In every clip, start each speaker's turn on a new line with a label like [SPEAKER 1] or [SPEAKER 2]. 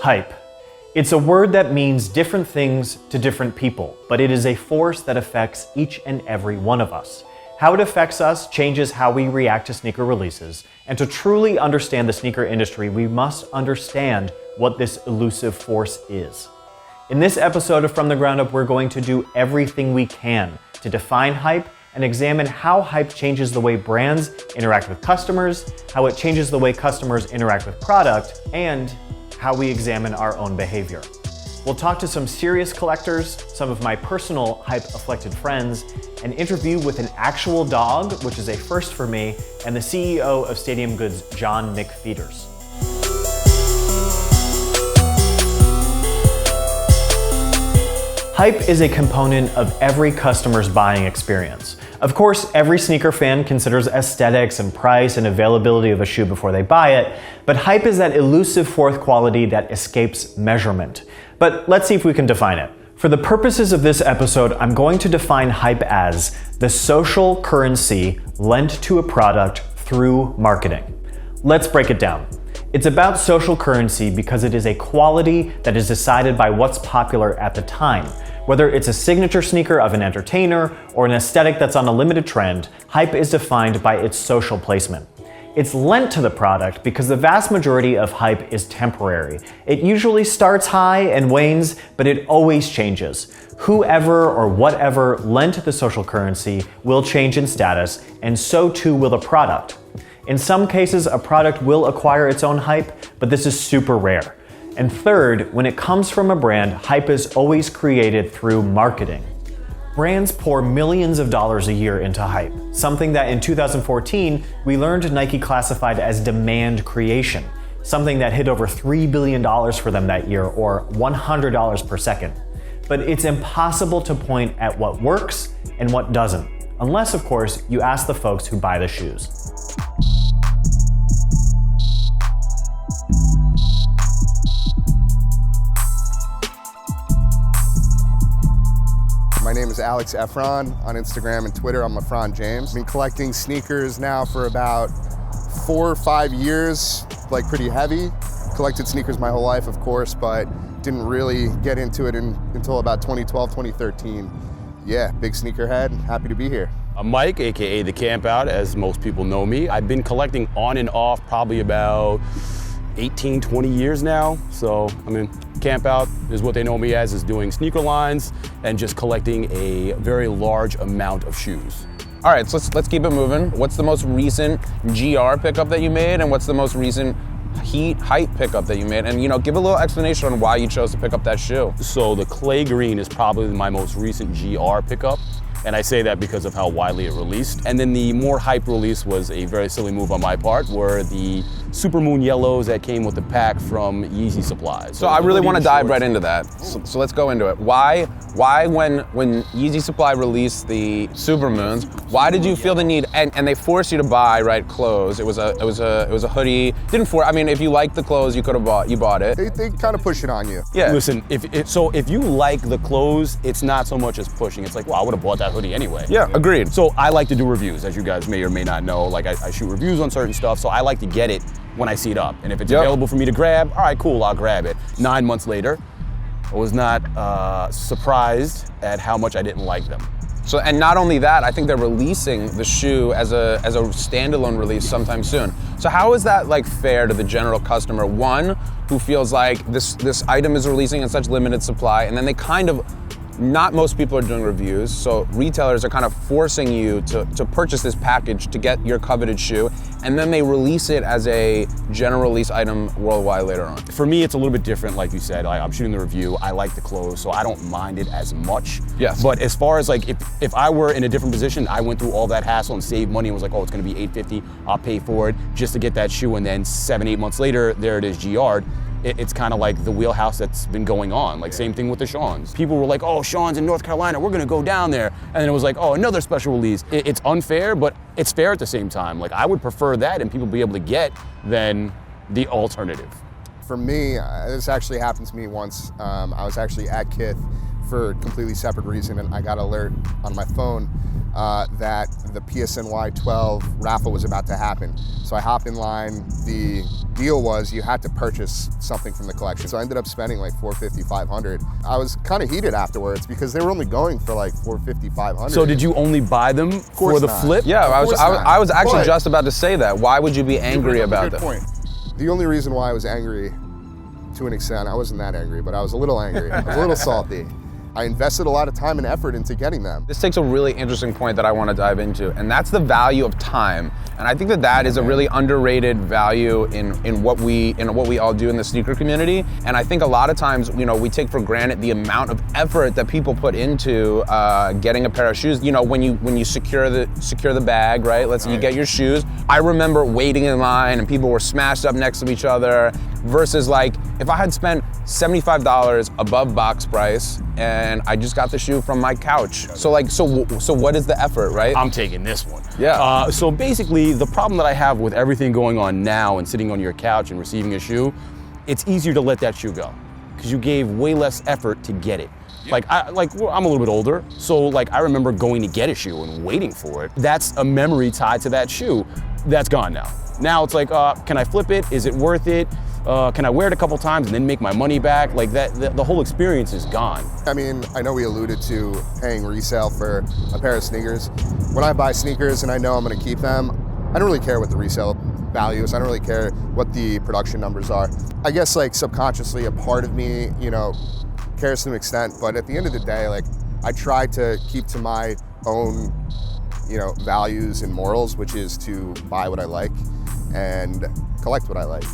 [SPEAKER 1] Hype. It's a word that means different things to different people, but it is a force that affects each and every one of us. How it affects us changes how we react to sneaker releases, and to truly understand the sneaker industry, we must understand what this elusive force is. In this episode of From the Ground Up, we're going to do everything we can to define hype and examine how hype changes the way brands interact with customers, how it changes the way customers interact with product, and how we examine our own behavior. We'll talk to some serious collectors, some of my personal hype-afflicted friends, an interview with an actual dog, which is a first for me, and the CEO of Stadium Goods, John MCPHETERS. Hype is a component of every customer's buying experience. Of course, every sneaker fan considers aesthetics and price and availability of a shoe before they buy it, but hype is that elusive fourth quality that escapes measurement. But let's see if we can define it. For the purposes of this episode, I'm going to define hype as the social currency lent to a product through marketing. Let's break it down. It's about social currency because it is a quality that is decided by what's popular at the time. Whether it's a signature sneaker of an entertainer or an aesthetic that's on a limited trend, hype is defined by its social placement. It's lent to the product because the vast majority of hype is temporary. It usually starts high and wanes, but it always changes. Whoever or whatever lent the social currency will change in status, and so too will the product. In some cases, a product will acquire its own hype, but this is super rare. And third, when it comes from a brand, hype is always created through marketing. Brands pour millions of dollars a year into hype, something that in 2014, we learned Nike classified as demand creation, something that hit over $3 billion for them that year, or $100 per second. But it's impossible to point at what works and what doesn't, unless, of course, you ask the folks who buy the shoes.
[SPEAKER 2] My name is Alex Efron on Instagram and Twitter. I'm Efron James. I've been collecting sneakers now for about 4 or 5 years, like pretty heavy. Collected sneakers my whole life, of course, but didn't really get into it until about 2012, 2013. Yeah, big sneakerhead, happy to be here.
[SPEAKER 3] I'm Mike, AKA The Campout, as most people know me. I've been collecting on and off probably about 18, 20 years now. So, Campout is what they know me as, is doing sneaker lines and just collecting a very large amount of shoes.
[SPEAKER 4] All right, so let's keep it moving. What's the most recent GR pickup that you made, and what's the most recent hype pickup that you made? And give a little explanation on why you chose to pick up that shoe.
[SPEAKER 3] So the clay green is probably my most recent GR pickup. And I say that because of how widely it released. And then the more hype release was a very silly move on my part, were the Supermoon yellows that came with the pack from Yeezy Supplies.
[SPEAKER 4] So I really want to dive right into that. So let's go into it. Why when Yeezy Supply released the Supermoons, why did you feel the need, and they forced you to buy clothes? It was a hoodie. If you liked the clothes, you bought it.
[SPEAKER 2] They kind of push it on you.
[SPEAKER 4] Yeah.
[SPEAKER 3] Listen, if you like the clothes, it's not so much as pushing. It's like, well, I would have bought that hoodie anyway.
[SPEAKER 4] Yeah, agreed.
[SPEAKER 3] So I like to do reviews, as you guys may or may not know. Like I shoot reviews on certain stuff, so I like to get it when I see it up. And if it's available for me to grab, all right, cool, I'll grab it. 9 months later, I was not surprised at how much I didn't like them.
[SPEAKER 4] So, and not only that, I think they're releasing the shoe as a standalone release sometime soon. So how is that fair to the general customer? One, who feels like this item is releasing in such limited supply, and then they not most people are doing reviews, so retailers are kind of forcing you to purchase this package to get your coveted shoe, and then they release it as a general release item worldwide later on.
[SPEAKER 3] For me, it's a little bit different, like you said. I'm shooting the review, I like the clothes, so I don't mind it as much.
[SPEAKER 4] Yes.
[SPEAKER 3] But as far as if I were in a different position, I went through all that hassle and saved money and was like, oh, it's gonna be $850, I'll pay for it just to get that shoe, and then 7-8 months later, there it is, GR'd. It's kind of like the wheelhouse that's been going on. Same thing with the Sean's. People were like, oh, Sean's in North Carolina, we're gonna go down there. And then it was like, oh, another special release. It's unfair, but it's fair at the same time. I would prefer that and people be able to get than the alternative.
[SPEAKER 2] For me, this actually happened to me once. I was actually at Kith for a completely separate reason, and I got an alert on my phone that the PSNY 12 raffle was about to happen. So I hopped in line. The deal was you had to purchase something from the collection. So I ended up spending like $450, $500. I was kind of heated afterwards because they were only going for like $450, $500.
[SPEAKER 3] So did you only buy them for the flip?
[SPEAKER 4] Yeah, I was actually
[SPEAKER 2] But-
[SPEAKER 4] just about to say that. Why would you be angry about
[SPEAKER 2] Good
[SPEAKER 4] that?
[SPEAKER 2] point. The only reason why I was angry, to an extent, I wasn't that angry, but I was a little angry. I was a little salty. I invested a lot of time and effort into getting them.
[SPEAKER 4] This takes a really interesting point that I want to dive into, and that's the value of time. And I think that is a really underrated value in what we all do in the sneaker community. And I think a lot of times, we take for granted the amount of effort that people put into getting a pair of shoes. When you secure the bag, right? Let's say you get your shoes. I remember waiting in line and people were smashed up next to each other. Versus like if I had spent $75 above box price and I just got the shoe from my couch. So what is the effort, right?
[SPEAKER 3] I'm taking this one.
[SPEAKER 4] Yeah.
[SPEAKER 3] So basically, the problem that I have with everything going on now and sitting on your couch and receiving a shoe, it's easier to let that shoe go because you gave way less effort to get it. I'm a little bit older, so I remember going to get a shoe and waiting for it. That's a memory tied to that shoe. That's gone now. Now it's like, can I flip it? Is it worth it? Can I wear it a couple times and then make my money back? The whole experience is gone.
[SPEAKER 2] I mean, I know we alluded to paying resale for a pair of sneakers. When I buy sneakers and I know I'm gonna keep them, I don't really care what the resale value is. I don't really care what the production numbers are. I guess subconsciously a part of me, cares to an extent, but at the end of the day, I try to keep to my own, values and morals, which is to buy what I like and collect what I like.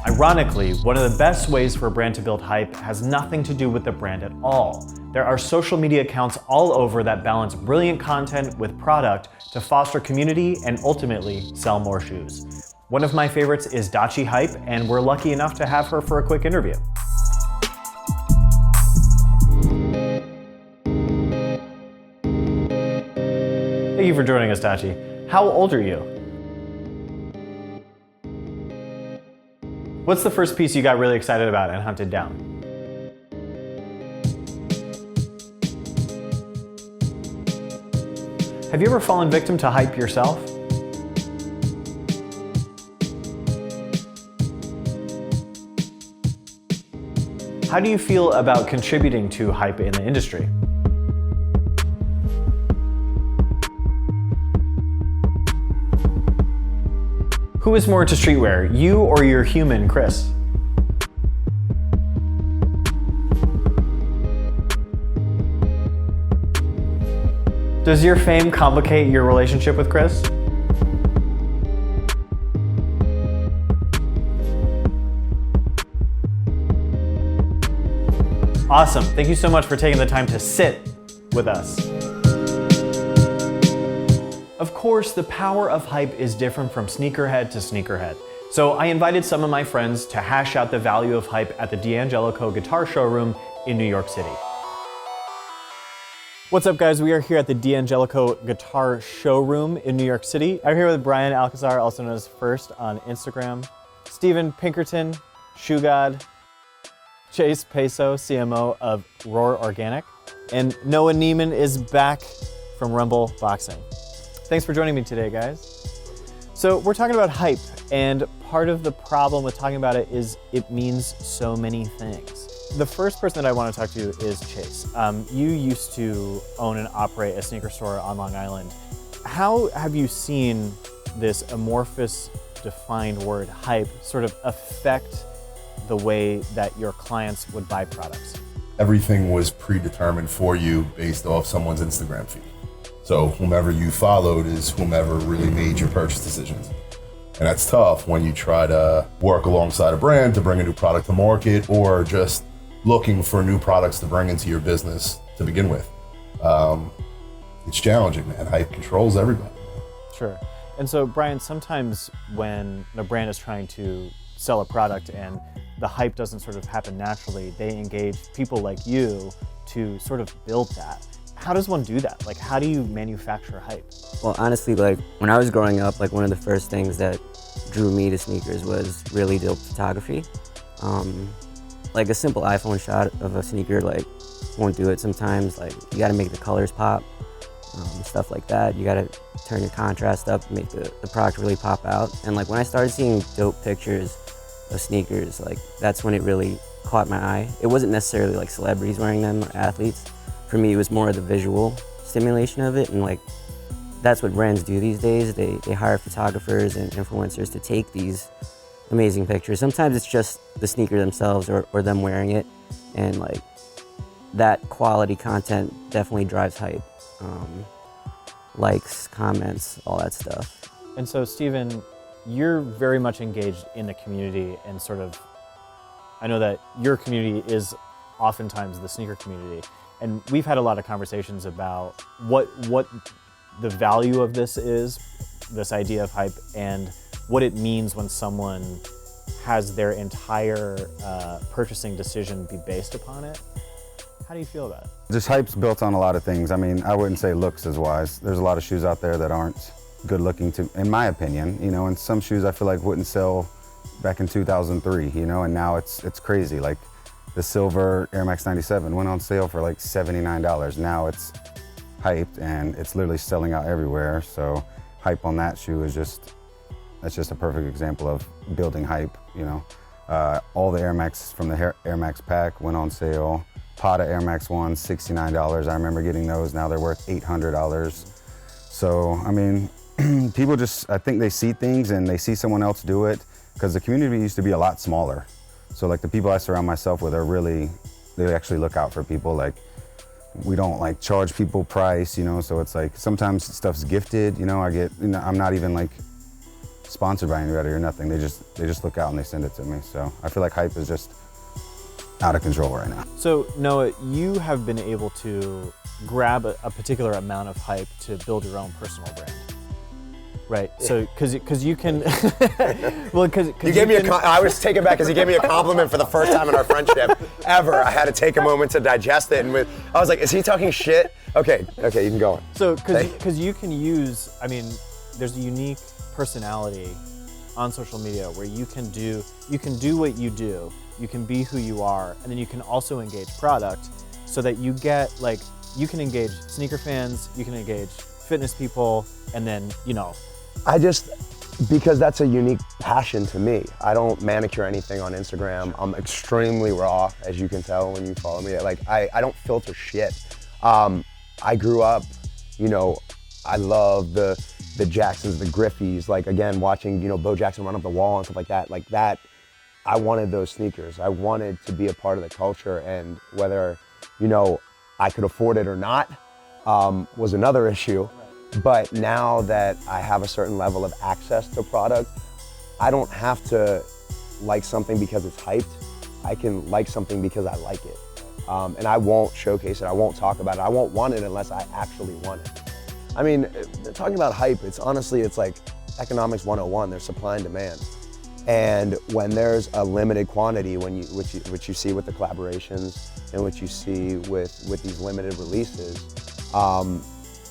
[SPEAKER 1] Ironically, one of the best ways for a brand to build hype has nothing to do with the brand at all. There are social media accounts all over that balance brilliant content with product to foster community and ultimately sell more shoes. One of my favorites is Dachi Hype, and we're lucky enough to have her for a quick interview. Thank you for joining us, Dachi. How old are you? What's the first piece you got really excited about and hunted down? Have you ever fallen victim to hype yourself? How do you feel about contributing to hype in the industry? Who is more into streetwear, you or your human, Chris? Does your fame complicate your relationship with Chris? Awesome. Thank you so much for taking the time to sit with us. Of course, the power of hype is different from sneakerhead to sneakerhead. So I invited some of my friends to hash out the value of hype at the D'Angelico Guitar Showroom in New York City. What's up, guys? We are here at the D'Angelico Guitar Showroom in New York City. I'm here with Brian ALCAZAR, also known as First on Instagram, Stephen Pinkerton, Shoe God, Chase Peso, CMO of Roar Organic, and Noah Neiman is back from Rumble Boxing. Thanks for joining me today, guys. So we're talking about hype, and part of the problem with talking about it is it means so many things. The first person that I want to talk to is Chase. You used to own and operate a sneaker store on Long Island. How have you seen this amorphous, defined word, hype, sort of affect the way that your clients would buy products?
[SPEAKER 5] Everything was predetermined for you based off someone's Instagram feed. So whomever you followed is whomever really made your purchase decisions. And that's tough when you try to work alongside a brand to bring a new product to market, or just looking for new products to bring into your business to begin with. It's challenging, man. Hype controls everybody.
[SPEAKER 1] Sure. And so, Brian, sometimes when a brand is trying to sell a product and the hype doesn't sort of happen naturally, they engage people like you to sort of build that. How does one do that? How do you manufacture hype?
[SPEAKER 6] Well, honestly, when I was growing up, one of the first things that drew me to sneakers was really dope photography. like a simple iPhone shot of a sneaker like won't do it sometimes. Like you gotta make the colors pop, stuff like that. You gotta turn your contrast up, make the product really pop out. And like when I started seeing dope pictures of sneakers, like that's when it really caught my eye. It wasn't necessarily like celebrities wearing them or athletes. For me, it was more of the visual stimulation of it, and like that's what brands do these days. They hire photographers and influencers to take these amazing pictures. Sometimes it's just the sneaker themselves or them wearing it, and like that quality content definitely drives hype. Likes, comments, all that stuff.
[SPEAKER 1] And so, Steven, you're very much engaged in the community, and sort of, I know that your community is oftentimes the sneaker community, and we've had a lot of conversations about what the value of this is, this idea of hype, and what it means when someone has their entire purchasing decision be based upon it. How do you feel about it?
[SPEAKER 7] Just hype's built on a lot of things. I mean, I wouldn't say looks is wise. There's a lot of shoes out there that aren't good looking, in my opinion, you know, and some shoes I feel like wouldn't sell back in 2003, you know, and now it's crazy. Like the silver Air Max 97 went on sale for like $79. Now it's hyped and it's literally selling out everywhere. So hype on that shoe is that's just a perfect example of building hype, you know. All the Air Max from the Air Max pack went on sale. Pata Air Max 1, $69. I remember getting those. Now they're worth $800. So, I mean, people just, I think they see things and they see someone else do it, because the community used to be a lot smaller. So like the people I surround myself with are really, they actually look out for people. Like we don't like charge people price, you know, so it's like sometimes stuff's gifted, you know, I'm not even like sponsored by anybody or nothing. They just look out and they send it to me. So I feel like hype is just out of control right now.
[SPEAKER 1] So Noah, you have been able to grab a particular amount of hype to build your own personal brand, right? Yeah. So because you can, well, because
[SPEAKER 8] you gave me I was taken back because he gave me a compliment for the first time in our friendship ever. I had to take a moment to digest it, and I was like, is he talking shit? Okay, you can go on.
[SPEAKER 1] So because you can use, I mean, there's a unique personality on social media where you can do what you do. You can be who you are, and then you can also engage product, so that you get like, you can engage sneaker fans, you can engage fitness people, and then, you know.
[SPEAKER 8] Because that's a unique passion to me. I don't manicure anything on Instagram. I'm extremely raw, as you can tell when you follow me. Like, I don't filter shit. I grew up, you know, I love the Jacksons, the Griffies, like again, watching, you know, Bo Jackson run up the wall and stuff like that, I wanted those sneakers. I wanted to be a part of the culture, and whether, you know, I could afford it or not was another issue. But now that I have a certain level of access to product, I don't have to like something because it's hyped. I can like something because I like it. And I won't showcase it, I won't talk about it, I won't want it unless I actually want it. I mean, talking about hype, it's like economics 101, there's supply and demand. And when there's a limited quantity, which you see with the collaborations and what you see with these limited releases,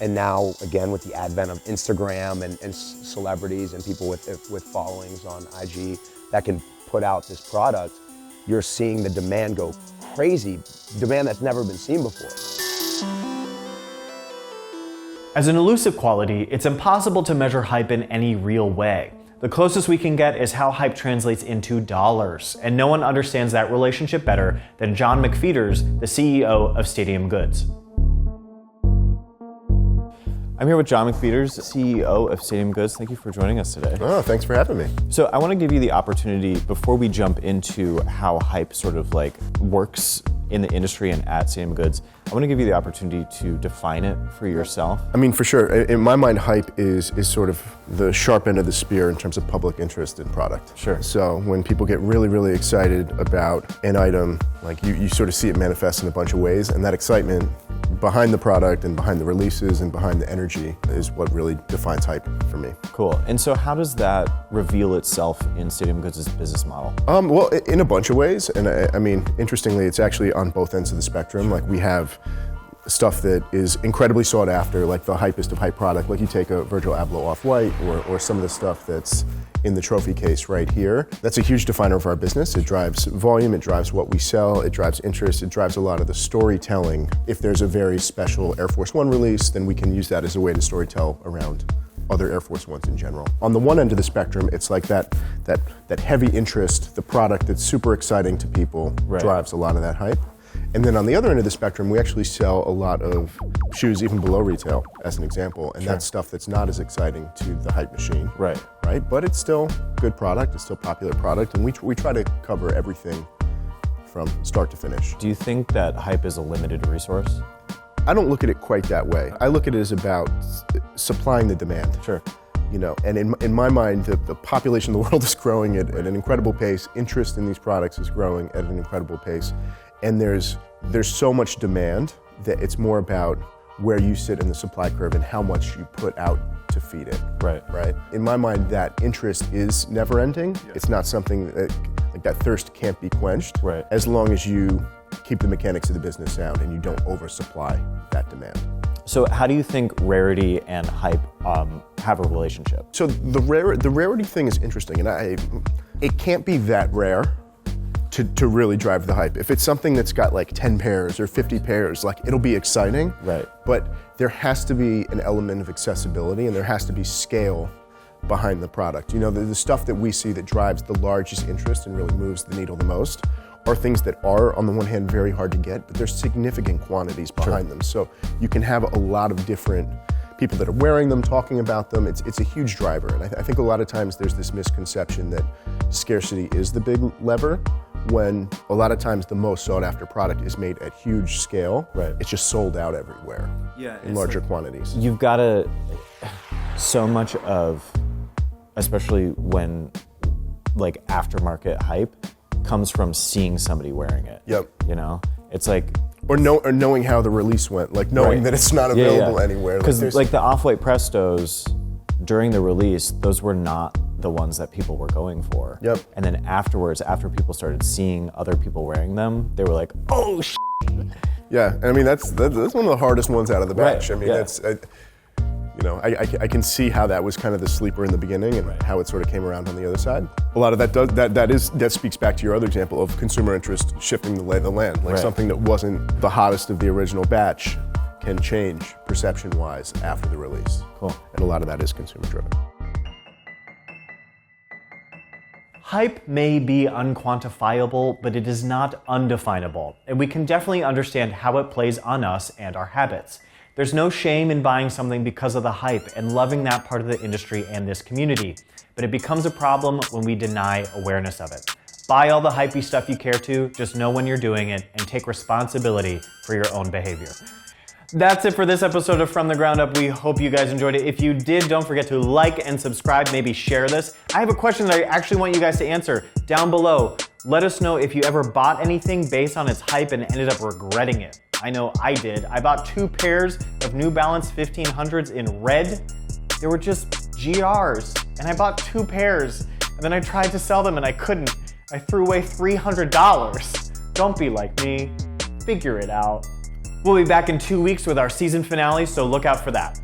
[SPEAKER 8] and now again with the advent of Instagram and celebrities and people with followings on IG that can put out this product, you're seeing the demand go crazy, demand that's never been seen before.
[SPEAKER 1] As an elusive quality, it's impossible to measure hype in any real way. The closest we can get is how hype translates into dollars, and no one understands that relationship better than John McPHETERS, the CEO of Stadium Goods. I'm here with John McPHETERS, CEO of Stadium Goods. Thank you for joining us today.
[SPEAKER 2] Oh, thanks for having me.
[SPEAKER 1] So I want to give you the opportunity, before we jump into how hype sort of like works in the industry and at Stadium Goods, I want to give you the opportunity to define it for yourself.
[SPEAKER 2] I mean, for sure. In my mind, hype is sort of the sharp end of the spear in terms of public interest in product.
[SPEAKER 1] Sure.
[SPEAKER 2] So when people get really, really excited about an item, like you sort of see it manifest in a bunch of ways, and that excitement behind the product and behind the releases and behind the energy is what really defines hype for me.
[SPEAKER 1] Cool. And so how does that reveal itself in Stadium Goods' business model?
[SPEAKER 2] Well, in a bunch of ways. And I mean, interestingly, it's actually on both ends of the spectrum. Like we have stuff that is incredibly sought after, like the hypest of hype product, like you take a Virgil Abloh Off-White or some of the stuff that's in the trophy case right here. That's a huge definer of our business. It drives volume, it drives what we sell, it drives interest, it drives a lot of the storytelling. If there's a very special Air Force One release, then we can use that as a way to storytell around other Air Force Ones in general. On the one end of the spectrum, it's like that heavy interest, the product that's super exciting to people drives a lot of that hype. And then on the other end of the spectrum, we actually sell a lot of shoes even below retail, as an example, and that's stuff that's not as exciting to the hype machine. Right. But it's still good product, it's still popular product, and we try to cover everything from start to finish.
[SPEAKER 1] Do you think that hype is a limited resource?
[SPEAKER 2] I don't look at it quite that way. I look at it as about supplying the demand. Sure. You know, and in my mind, the population of the world is growing at an incredible pace. Interest in these products is growing at an incredible pace. And there's so much demand that it's more about where you sit in the supply curve and how much you put out to feed it. Right. In my mind, that interest is never ending. Yeah. It's not something that thirst can't be quenched. Right. As long as you keep the mechanics of the business sound and you don't oversupply that demand.
[SPEAKER 1] So how do you think rarity and hype have a relationship?
[SPEAKER 2] So the rarity thing is interesting, and it can't be that rare to really drive the hype. If it's something that's got like 10 pairs or 50 pairs, like it'll be exciting. Right. But there has to be an element of accessibility and there has to be scale behind the product. You know, the stuff that we see that drives the largest interest and really moves the needle the most are things that are, on the one hand, very hard to get, but there's significant quantities behind them. So you can have a lot of different people that are wearing them, talking about them. It's a huge driver. And I think a lot of times there's this misconception that scarcity is the big lever, when a lot of times the most sought after product is made at huge scale. Right. It's just sold out everywhere in larger quantities.
[SPEAKER 1] You've got so much of, especially when like aftermarket hype comes from seeing somebody wearing it. Yep. You know, it's like,
[SPEAKER 2] or knowing how the release went, like knowing that it's not available anywhere.
[SPEAKER 1] Because like the Off-White Prestos during the release, those were not the ones that people were going for. Yep. And then afterwards, after people started seeing other people wearing them, they were like, oh shit.
[SPEAKER 2] Yeah, I mean that's one of the hardest ones out of the batch. Right. I mean that's, you know, I can see how that was kind of the sleeper in the beginning and how it sort of came around on the other side. A lot of that speaks back to your other example of consumer interest shifting the lay of the land. Like something that wasn't the hottest of the original batch can change perception-wise after the release. Cool. And a lot of that is consumer-driven.
[SPEAKER 1] Hype may be unquantifiable, but it is not undefinable, and we can definitely understand how it plays on us and our habits. There's no shame in buying something because of the hype and loving that part of the industry and this community, but it becomes a problem when we deny awareness of it. Buy all the hypey stuff you care to, just know when you're doing it and take responsibility for your own behavior. That's it for this episode of From the Ground Up. We hope you guys enjoyed it. If you did, don't forget to like and subscribe, maybe share this. I have a question that I actually want you guys to answer down below. Let us know if you ever bought anything based on its hype and ended up regretting it. I know I did. I bought 2 pairs of New Balance 1500s in red. They were just GRs, and I bought 2 pairs, and then I tried to sell them and I couldn't. I threw away $300. Don't be like me. Figure it out. We'll be back in 2 weeks with our season finale, so look out for that.